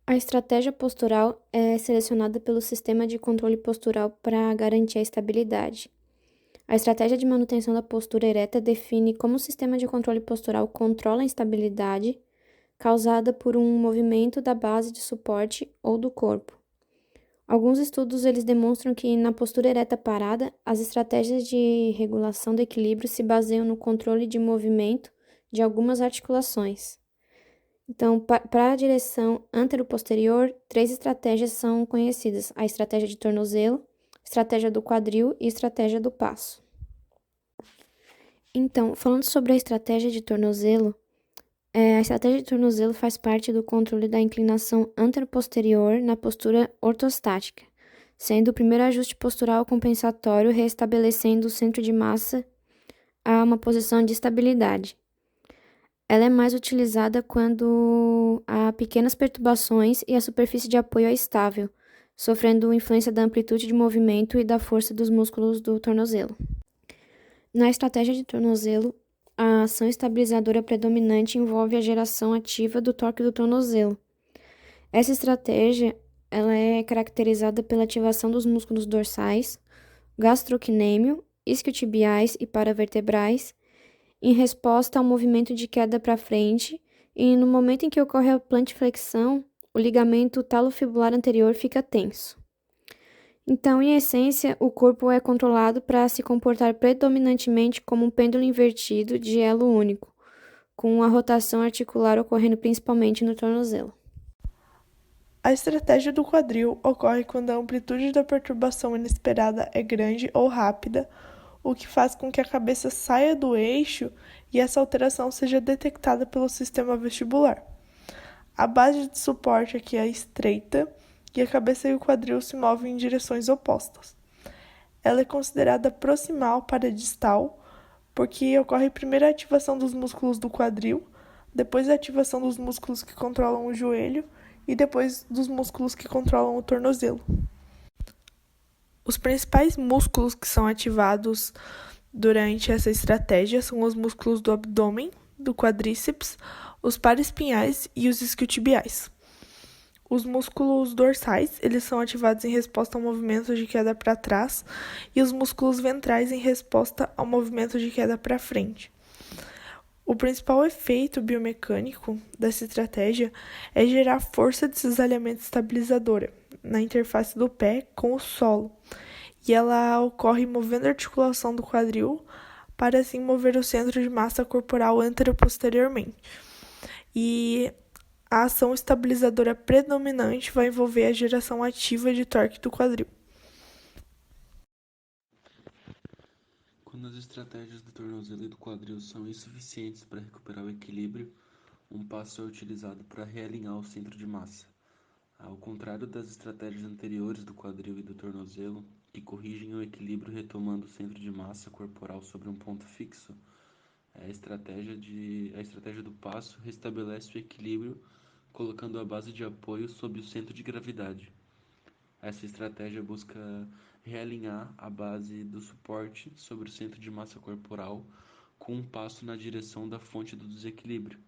A estratégia postural é selecionada pelo sistema de controle postural para garantir a estabilidade. A estratégia de manutenção da postura ereta define como o sistema de controle postural controla a instabilidade causada por um movimento da base de suporte ou do corpo. Alguns estudos eles demonstram que na postura ereta parada, as estratégias de regulação do equilíbrio se baseiam no controle de movimento de algumas articulações. Então, para a direção antero-posterior, três estratégias são conhecidas: a estratégia de tornozelo, estratégia do quadril e estratégia do passo. Então, falando sobre a estratégia de tornozelo, a estratégia de tornozelo faz parte do controle da inclinação antero-posterior na postura ortostática, sendo o primeiro ajuste postural compensatório restabelecendo o centro de massa a uma posição de estabilidade. Ela é mais utilizada quando há pequenas perturbações e a superfície de apoio é estável, sofrendo influência da amplitude de movimento e da força dos músculos do tornozelo. Na estratégia de tornozelo, a ação estabilizadora predominante envolve a geração ativa do torque do tornozelo. Essa estratégia ela é caracterizada pela ativação dos músculos dorsais, gastrocnêmio, isquiotibiais e paravertebrais, em resposta ao movimento de queda para frente, e no momento em que ocorre a plantiflexão, o ligamento talofibular anterior fica tenso. Então, em essência, o corpo é controlado para se comportar predominantemente como um pêndulo invertido de elo único, com a rotação articular ocorrendo principalmente no tornozelo. A estratégia do quadril ocorre quando a amplitude da perturbação inesperada é grande ou rápida, o que faz com que a cabeça saia do eixo e essa alteração seja detectada pelo sistema vestibular. A base de suporte aqui é estreita e a cabeça e o quadril se movem em direções opostas. Ela é considerada proximal para distal, porque ocorre primeiro a ativação dos músculos do quadril, depois a ativação dos músculos que controlam o joelho e depois dos músculos que controlam o tornozelo. Os principais músculos que são ativados durante essa estratégia são os músculos do abdômen, do quadríceps, os paraespinhais e os isquiotibiais. Os músculos dorsais, eles são ativados em resposta ao movimento de queda para trás e os músculos ventrais em resposta ao movimento de queda para frente. O principal efeito biomecânico dessa estratégia é gerar força de cisalhamento estabilizadora na interface do pé com o solo, e ela ocorre movendo a articulação do quadril para assim mover o centro de massa corporal anteroposteriormente. E a ação estabilizadora predominante vai envolver a geração ativa de torque do quadril. Quando as estratégias do tornozelo e do quadril são insuficientes para recuperar o equilíbrio, um passo é utilizado para realinhar o centro de massa. Ao contrário das estratégias anteriores do quadril e do tornozelo, que corrigem o equilíbrio retomando o centro de massa corporal sobre um ponto fixo, a estratégia do passo restabelece o equilíbrio colocando a base de apoio sob o centro de gravidade. Essa estratégia busca realinhar a base do suporte sobre o centro de massa corporal com um passo na direção da fonte do desequilíbrio.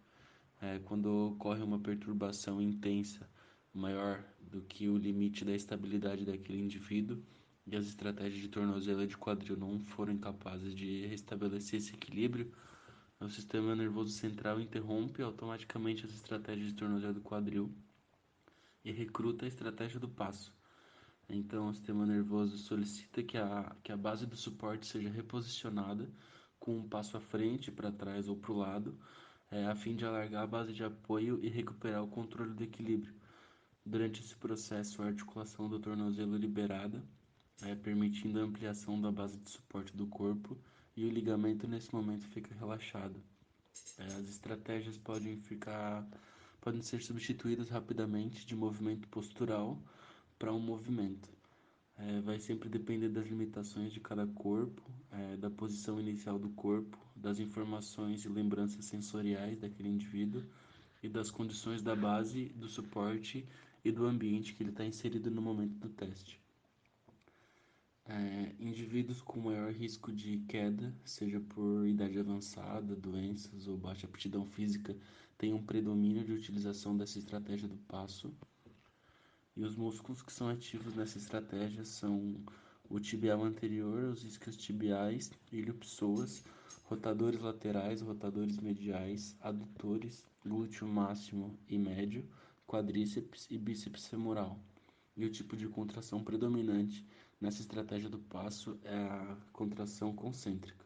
Quando ocorre uma perturbação intensa maior do que o limite da estabilidade daquele indivíduo e as estratégias de tornozelo e de quadril não foram capazes de restabelecer esse equilíbrio, o sistema nervoso central interrompe automaticamente as estratégias de tornozelo e do quadril e recruta a estratégia do passo. Então, o sistema nervoso solicita que a base do suporte seja reposicionada com um passo à frente, para trás ou para o lado, a fim de alargar a base de apoio e recuperar o controle do equilíbrio. Durante esse processo, a articulação do tornozelo é liberada, permitindo a ampliação da base de suporte do corpo e o ligamento nesse momento fica relaxado. As estratégias podem ser substituídas rapidamente de movimento postural para um movimento. Vai sempre depender das limitações de cada corpo, da posição inicial do corpo, das informações e lembranças sensoriais daquele indivíduo e das condições da base, do suporte e do ambiente que ele está inserido no momento do teste. Indivíduos com maior risco de queda, seja por idade avançada, doenças ou baixa aptidão física, têm um predomínio de utilização dessa estratégia do passo. E os músculos que são ativos nessa estratégia são o tibial anterior, os isquiotibiais, iliopsoas, rotadores laterais, rotadores mediais, adutores, glúteo máximo e médio, quadríceps e bíceps femoral. E o tipo de contração predominante nessa estratégia do passo é a contração concêntrica.